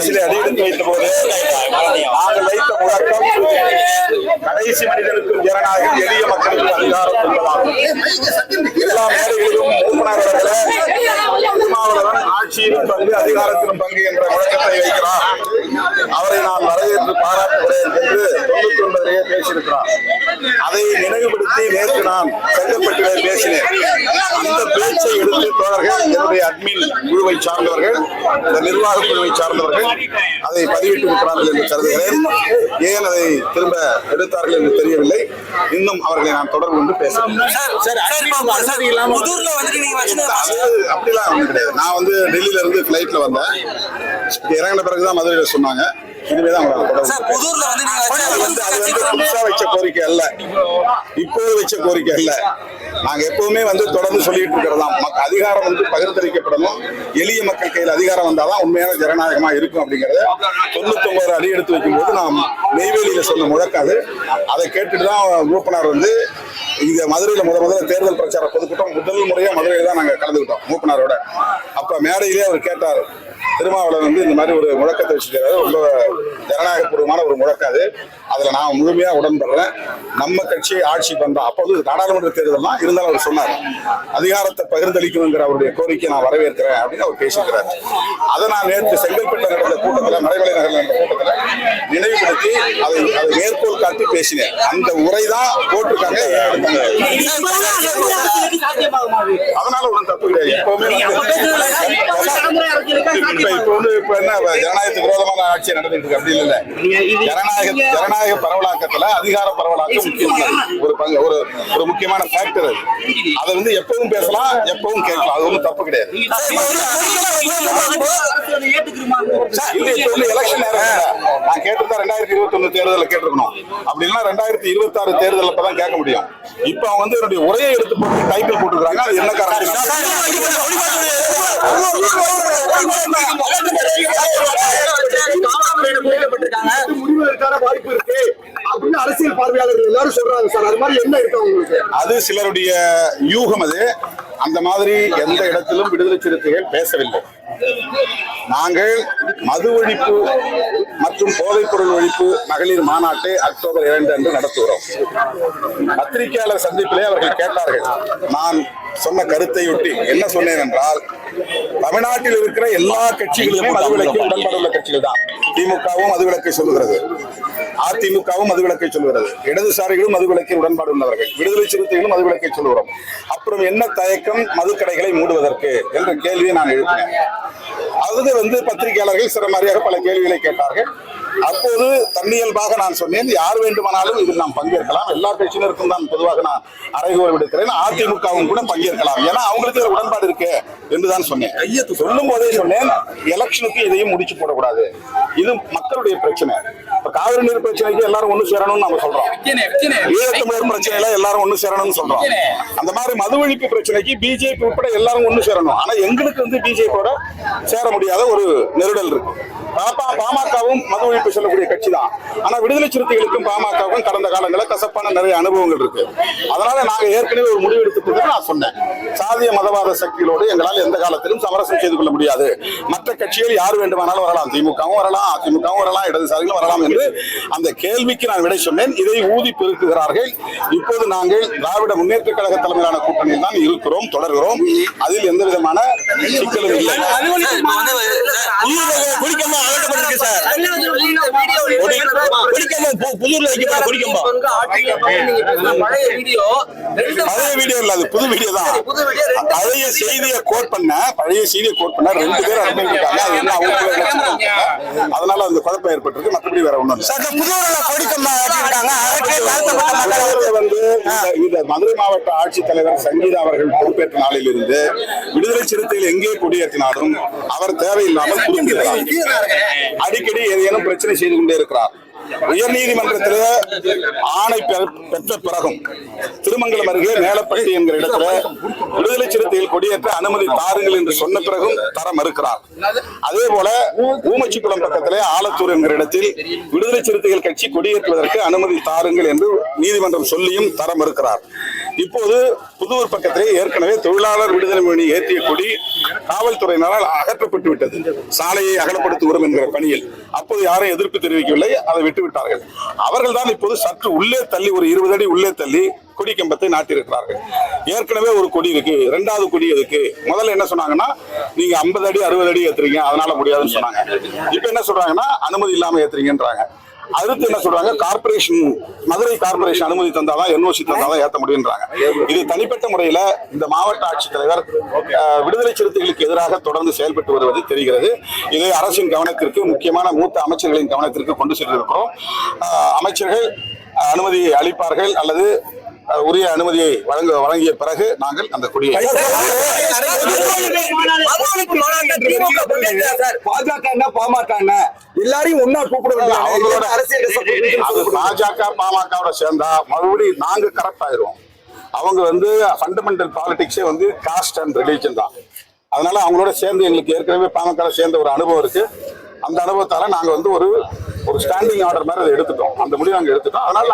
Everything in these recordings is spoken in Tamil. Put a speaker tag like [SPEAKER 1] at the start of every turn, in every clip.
[SPEAKER 1] அரசியலை அடியெடுத்து வைத்த போது நாங்கள் வைத்த முழக்கம் கடைசி மனிதனுக்கும் ஜனநாயகம், எளிய மக்களுக்கும் அதிகாரம் என்பதாகும். எல்லா மேடைகளிலும் திருமாவளவன் ஆட்சியிலும் பங்கு அதிகாரத்திலும் பங்கு என்ற முழக்கத்தை வைக்கிறார். அவரை நான் வரவேற்று பாராட்டுகிறேன் என்று 99 பேசியிருக்கிறார். அதை நினைவுபடுத்தி நேற்று நான் செங்கல்பட்டிலே பேசினேன். அந்த பேச்சை எடுத்து தோழர்கள், என்னுடைய அட்மின் குழுவை சார்ந்தவர்கள், இந்த நிர்வாக குழுவை சார்ந்தவர்கள் அதை பதிவிட்டு இருக்கிறார்கள் என்று கருதுகிறேன். ஏன் அதை திரும்ப எடுத்தார்கள் என்று தெரியவில்லை. இன்னும் அவர்களை நான் தொடர்பு கொண்டு பேசுகிறேன். அப்படிலாம் ஒன்றும் கிடையாது. நான் வந்து டெல்லியில இருந்து பிளைட்ல வந்தேன். இறங்கின பிறகுதான் மதுரையில சொன்னாங்க. இனிமேதான் புதுசா வச்ச கோரிக்கை அல்ல, இப்போது வச்ச கோரிக்கை அல்ல. நாங்க எப்பவுமே வந்து தொடர்ந்து சொல்லிட்டு இருக்கிறதாம், அதிகாரம் வந்து பகிர்ந்தளிக்கப்படணும், எளிய மக்கள் கையில் அதிகாரம் வந்தாதான் உண்மையான ஜனநாயகமா இருக்கும் அப்படிங்கறத 99 அடி எடுத்து வைக்கும் போது நாம் நெய்வேலியில சொன்ன முழக்காது. அதை கேட்டுட்டுதான் மூப்பனார் வந்து இங்க மதுரையில முதல்ல தேர்தல் பிரச்சார பொதுக்கூட்டம் முதல் முறையா மதுரையில தான் நாங்க கலந்துக்கிட்டோம் மூப்பனாரோட. அப்ப மேடையிலே அவர் கேட்டார், திருமாவளவன் வந்து இந்த மாதிரி ஒரு முழக்கத்தை வச்சிருக்காரு, ரொம்ப ஜனநாயகபூர்வமான ஒரு முழக்காது, அதுல நான் முழுமையா உடன்படுறேன். நம்ம கட்சியை ஆட்சி பண்றோம். அப்போது நாடாளுமன்ற தேர்தல் தான் இருந்தாலும் அவர் சொன்னார், அதிகாரத்தை பகிர்ந்தளிக்கணுங்கிற அவருடைய கோரிக்கை நான் வரவேற்கிறேன் அப்படின்னு அவர் பேசியிருக்கிறார். அதை நான் நேற்று செங்கல்பட்டு நடந்த கூட்டத்தில், மறைமலை நகரில் நடந்த கூட்டத்தில் நினைவுபடுத்தி அதை மேற்கோள் காட்டி பேசினேன். அந்த உரை தான் போட்டிருக்காங்க. அதனால ஒன்றும் தப்பு கிடையாது. எப்பவுமே இப்ப என்ன ஜனநாயகத்துக்கு விரோதமான ஆட்சி நடந்துட்டு இருக்கு அப்படி இல்ல. ஜனநாயக பரவலாக்கத்துல அதிகார பரவலாக்கம் முக்கியமானது, ஒரு முக்கியமான ஃபேக்டர் அது. அதை வந்து எப்பவும் பேசலாம், எப்பவும் கேட்கலாம், அது ஒன்றும் தப்பு கிடையாது. எலெக்ஷன் நான் கேட்டிருந்தா 2021 தேர்தலில் கேட்டிருக்கணும். அப்படின்னா 2026 தேர்தலில் தான் கேட்க முடியும். இப்ப அவங்க வந்து என்னுடைய உரையை எடுத்து போட்டு டைட்டில் போட்டுக்கிறாங்க. அது என்ன காரணம்? வாய்ப்பு இருக்கு அப்படின்னு அரசியல் பார்வையாளர்கள் எல்லாரும் சொல்றாங்க சார். அது மாதிரி என்ன இருக்கு உங்களுக்கு? அது சிலருடைய யூகம். அது அந்த மாதிரி எந்த இடத்திலும் விடுதலை சிறுத்தைகள் பேசவில்லை. நாங்கள் மது ஒழிப்பு மற்றும் போதைப் பொருள் ஒழிப்பு மகளிர் மாநாட்டை அக்டோபர் 2 அன்று நடத்துகிறோம். பத்திரிகையாளர் சந்திப்பிலே அவர்கள் கேட்டார்கள். நான் சொன்ன கருத்தையொட்டி என்ன சொன்னேன் என்றால், தமிழ்நாட்டில் இருக்கிற எல்லா கட்சிகளுமே மதுவிலக்கு உடன்பாடுள்ள கட்சிகள் தான். திமுகவும் மதுவிலக்கை சொல்லுகிறது, அதிமுகவும் மதுவிலக்கை சொல்லுகிறது, இடதுசாரிகளும் மதுவிலக்கில் உடன்பாடு உள்ளவர்கள், விடுதலை சிறுத்தைகளும் மதுவிலக்கை சொல்லுகிறோம். அப்புறம் என்ன தயக்கம் மதுக்கடைகளை மூடுவதற்கு என்ற கேள்வியை நான் எழுப்பினேன். அது வந்து பத்திரிகையாளர்கள் சிறமாரியாக பல கேள்விகளை கேட்டார்கள். அப்போது தன்னியல்பாக நான் சொன்னேன், யார் வேண்டுமானாலும் இதில் நாம் பங்கேற்கலாம், எல்லா கட்சியினருக்கும் தான் பொதுவாக நான் அறைகூவல் விடுக்கிறேன், அதிமுகவும் கூட பங்கேற்கலாம், ஏன்னா அவங்களுக்கு உடன்பாடு இருக்கு என்றுதான் சொன்னேன். சொல்லும் போதே சொன்னேன், எலெக்ஷனுக்கு இதையும் முடிச்சு போடக்கூடாது, இது மக்களுடைய பிரச்சனை. இப்ப காவிரி நீர் பிரச்சனைக்கு எல்லாரும் ஒண்ணு சேரணும்னு நம்ம சொல்றோம், ஈழத்தமிழர் பிரச்சனையில எல்லாரும் ஒண்ணு சேரணும்னு சொல்றோம். அந்த மாதிரி மது ஒழிப்பு பிரச்சனைக்கு பிஜேபி உட்பட எல்லாரும் ஒண்ணு சேரணும். ஆனா எங்களுக்கு வந்து பிஜேபியோட சேர முடியாத ஒரு நெருடல் இருக்கு. பாமகவும் மது ஒழிப்பு சொல்லக்கூடிய கட்சி தான். ஆனா விடுதலை சிறுத்தைகளுக்கும் பாமகவுக்கும் கடந்த காலங்களில் கசப்பான நிறைய அனுபவங்கள் இருக்கு. அதனால நாங்க ஏற்கனவே ஒரு முடிவு எடுத்துட்டு நான் சொன்னேன், சாதிய மதவாத சக்திகளோடு எங்களால் எந்த காலத்திலும் சமரசம் செய்து கொள்ள முடியாது. மற்ற கட்சிகள் யார் வேண்டுமானாலும் வரலாம், திமுகவும் வரலாம், அதிமுகவும் வரலாம், இடதுசாரிகளும் வரலாம் என்று அந்த கேள்விக்கு நான் விடை சொன்னேன். இதை ஊதி பெருக்குகிறார்கள். இப்போது நாங்கள் திராவிட முன்னேற்ற கழக தலைமையிலான கூட்டணியில் தான் இருக்கிறோம், தொடர்கிறோம். அதில் எந்த விதமான சிக்கலும் இல்லை. புது வீடியோ தான். பழைய செய்தியை கோட் பண்ண 2 பேர் அனுப்பியிருக்காங்க. அதனால அந்த குழப்பம் ஏற்பட்டிருக்கு. மற்றபடி வேற ஒண்ணும் இல்லை. மதுரை மாவட்ட ஆட்சித்தலைவர் சங்கீதா அவர்கள் பொறுப்பேற்ற நாளில் இருந்து விடுதலை சிறுத்தைகள் எங்கே கொடியேற்றினாலும் அவர் தேவையில்லாமல் குறிப்பிடுகிறார். அடிக்கடி ஏதேனும் பிரச்சனை செய்து கொண்டே இருக்கிறார். உயர் நீதிமன்றத்தில் ஆணை பெற்ற பிறகும் திருமங்கலம் அருகே மேலப்பட்டி என்கிற இடத்துல விடுதலை சிறுத்தைகள் கொடியேற்ற அனுமதி தாருங்கள் என்று சொன்ன பிறகும் தர மறுக்கிறார். அதே போல ஊமச்சிக்குளம் பக்கத்திலே ஆலத்தூர் என்கிற இடத்தில் விடுதலை சிறுத்தைகள் கட்சி கொடியேற்றுவதற்கு அனுமதி தாருங்கள் என்று நீதிமன்றம் சொல்லியும் தர மறுக்கிறார். இப்போது புதூர் பக்கத்திலே ஏற்கனவே தொழிலாளர் விடுதலை முன்னணி ஏற்றிய கொடி காவல்துறையினரால் அகற்றப்பட்டு விட்டது. சாலையை அகலப்படுத்துகிறோம் என்கிற பணியில் அப்போது யாரும் எதிர்ப்பு தெரிவிக்கவில்லை, அதை விட்டுவிட்டார்கள். அவர்கள் தான் இப்போது சற்று உள்ளே தள்ளி, ஒரு 20 அடி உள்ளே தள்ளி கொடி கம்பத்தை நாட்டியிருக்கிறார்கள். ஏற்கனவே ஒரு கொடி இருக்கு, 2வது கொடி இருக்கு. முதல்ல என்ன சொன்னாங்கன்னா, நீங்க 50 அடி 60 அடி ஏத்துறீங்க, அதனால முடியாதுன்னு சொன்னாங்க. இப்ப என்ன சொல்றாங்கன்னா, அனுமதி இல்லாம ஏத்துறீங்கன்றாங்க. அடுத்து என்ன சொல்றாங்க, கார்பரேஷன், மதுரை கார்பரேஷன் அனுமதி தந்தாதான், NOC தந்தாதான் ஏத்த முடியுன்றாங்க. இது தனிப்பட்ட முறையில இந்த மாவட்ட ஆட்சித்தலைவர் விடுதலை சிறுத்தைகளுக்கு எதிராக தொடர்ந்து செயல்பட்டு வருவது தெரிகிறது. இதை அரசின் கவனத்திற்கு, முக்கியமான மூத்த அமைச்சர்களின் கவனத்திற்கு கொண்டு சென்றிருக்கிறோம். அமைச்சர்கள் அனுமதி அளிப்பார்கள் அல்லது உரிய அனுமதியை வழங்கிய பிறகு நாங்கள் அந்த கொடியை
[SPEAKER 2] எல்லாரையும் ஒன்னா கூப்பிடுவாங்க.
[SPEAKER 1] அவங்களோட பாஜக பாமகவோட சேர்ந்தா மறுபடியும் நாங்க கரெக்ட் ஆயிடுவோம். அவங்க ஃபண்டமெண்டல் பாலிடிக்ஸே காஸ்ட் அண்ட் ரிலீஜன் தான். அதனால அவங்களோட சேர்ந்து எங்களுக்கு ஏற்கனவே பாமக சேர்ந்த ஒரு அனுபவம் இருக்கு. அந்த அனுபவத்தால நாங்க ஒரு ஸ்டாண்டிங் ஆர்டர் மாதிரி அதை எடுத்துட்டோம். அந்த முடிவு நாங்க எடுத்துட்டோம். அதனால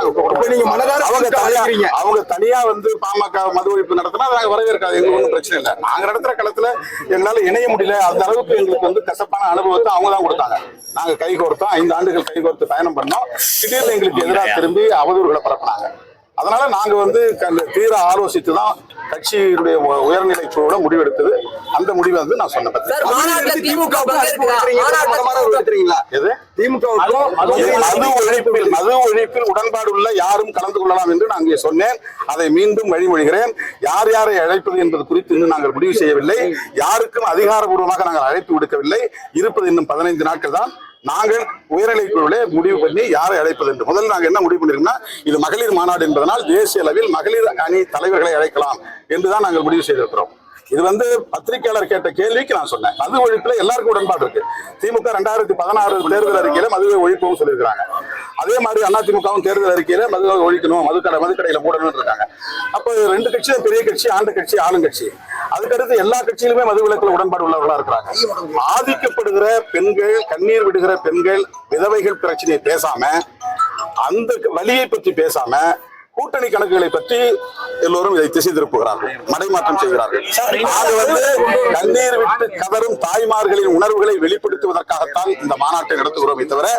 [SPEAKER 1] அவங்க தனியா பாமக மது ஒழிப்பு நடத்தினா நாங்க வரவேற்காது, எங்களுக்கு ஒன்றும் பிரச்சனை இல்லை. நாங்க நடத்துற களத்துல எங்களால இணைய முடியல. அந்த அளவுக்கு எங்களுக்கு கசப்பான அனுபவத்தை அவங்க தான் கொடுத்தாங்க. நாங்க கைகோர்த்தோம், 5 ஆண்டுகள் கைகோர்த்து பயணம் பண்ணோம். திடீர்னு எங்களுக்கு எதிராக திரும்பி அவதூறுகளை பரப்பினாங்க. அதனால நாங்க தீர ஆலோசித்து தான் கட்சியுடைய உயர்நிலை குழுவோட முடிவெடுத்தது. அந்த முடிவை நான் சொன்னேன். மது ஒழிப்பில் உடன்பாடு உள்ள யாரும் கலந்து கொள்ளலாம் என்று நான் அங்கே சொன்னேன். அதை மீண்டும் வழிமொழிகிறேன். யார் யாரை அழைப்பது என்பது குறித்து இன்னும் நாங்கள் முடிவு செய்யவில்லை. யாருக்கும் அதிகாரபூர்வமாக நாங்கள் அழைப்பு விடுக்கவில்லை. இருப்பது இன்னும் 15 நாட்கள் தான். நாங்கள் உயர்நிலை குழுவிலே முடிவு பண்ணி யாரை அழைப்பது என்று முதல்ல நாங்கள் என்ன முடிவு பண்ணிருக்கோம்னா, இது மகளிர் மாநாடு என்பதனால் தேசிய அளவில் மகளிர் அணி தலைவர்களை அழைக்கலாம் என்றுதான் நாங்கள் முடிவு செய்திருக்கிறோம். இது பத்திரிகையாளர் கேட்ட கேள்விக்கு நான் சொன்னேன். மது ஒழிப்புல எல்லாருக்கும் உடன்பாடு இருக்கு. திமுக 2016 தேர்தல் அறிக்கையில மதுவை ஒழிப்பும் சொல்லியிருக்காங்க. அதே மாதிரி அதிமுகவும் தேர்தல் அறிக்கையில மதுவை ஒழிக்கணும், மதுக்கடையில மூடணும் இருக்காங்க. அப்ப 2 கட்சியும் பெரிய கட்சி, ஆண்ட கட்சி, ஆளுங்கட்சி. அதுக்கடுத்து எல்லா கட்சியிலுமே மது விலக்குல உடன்பாடு உள்ளவர்களா இருக்கிறாங்க. பாதிக்கப்படுகிற பெண்கள், கண்ணீர் விடுகிற பெண்கள், விதவைகள் பிரச்சனையை பேசாம, அந்த வழியை பற்றி பேசாம, கூட்டணி கணக்குகளை பற்றி எல்லோரும் இதை திசை திருப்புகிறார்கள், மடைமாற்றம் செய்கிறார்கள். கண்ணீர் விட்டு கதரும் தாய்மார்களின் உணர்வுகளை வெளிப்படுத்துவதற்காகத்தான் இந்த மாநாட்டை நடத்துகிறோமே தவிர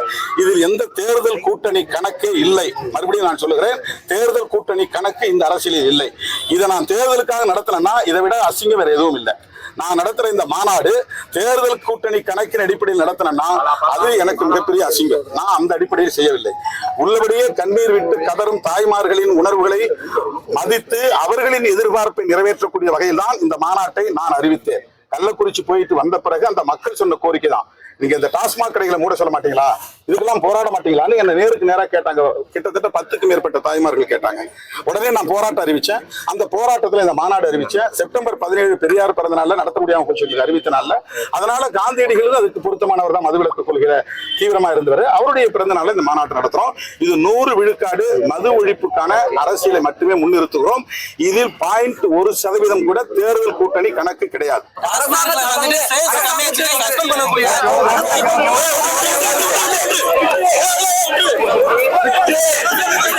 [SPEAKER 1] இதில் எந்த தேர்தல் கூட்டணி கணக்கே இல்லை. மறுபடியும் நான் சொல்லுகிறேன், தேர்தல் கூட்டணி கணக்கு இந்த அரசியலில் இல்லை. இதை நான் தேர்தலுக்காக நடத்தினா இதை விட அசிங்கம் வேற எதுவும் இல்லை. நான் நடத்துற இந்த மாநாடு தேர்தல் கூட்டணி கணக்கின் அடிப்படையில் நடத்தினா அது எனக்கு மிகப்பெரிய அசிங்கம். நான் அந்த அடிப்படையில் செய்யவில்லை. உள்ளபடியே கண்ணீர் விட்டு கதரும் தாய்மார்களின் உணர்வுகளை மதித்து அவர்களின் எதிர்பார்ப்பை நிறைவேற்றக்கூடிய வகையில் தான் இந்த மாநாட்டை நான் அறிவித்தேன். கள்ளக்குறிச்சி போயிட்டு வந்த பிறகு அந்த மக்கள் சொன்ன கோரிக்கை தான், நீங்க இந்த டாஸ்மாக் கடைகளை மூட சொல்ல மாட்டீங்களா, இதுக்கெல்லாம் போராட மாட்டீங்களான்னு என்ன நேருக்கு நேராக கேட்டாங்க. கிட்டத்தட்ட 10க்கும் மேற்பட்ட தாய்மார்கள் கேட்டாங்க. உடனே நான் போராட்டம் அறிவிச்சேன். அந்த போராட்டத்தில் இந்த மாநாடு அறிவிச்சேன். செப்டம்பர் 17 பெரியார் பிறந்த நாள்ல நடத்த முடியாம போச்சு அறிவித்த நாள்ல. அதனால காந்தியடிகளும் அதுக்கு பொருத்தமானவர் தான், மதுவிலக்கு கொள்கிற தீவிரமா இருந்தவர். அவருடைய பிறந்த நாள்ல இந்த மாநாட்டு நடத்துறோம். இது 100 விழுக்காடு மது ஒழிப்புக்கான அரசியலை மட்டுமே முன்னிறுத்துகிறோம். இதில் 0.1% கூட தேர்தல் கூட்டணி கணக்கு கிடையாது.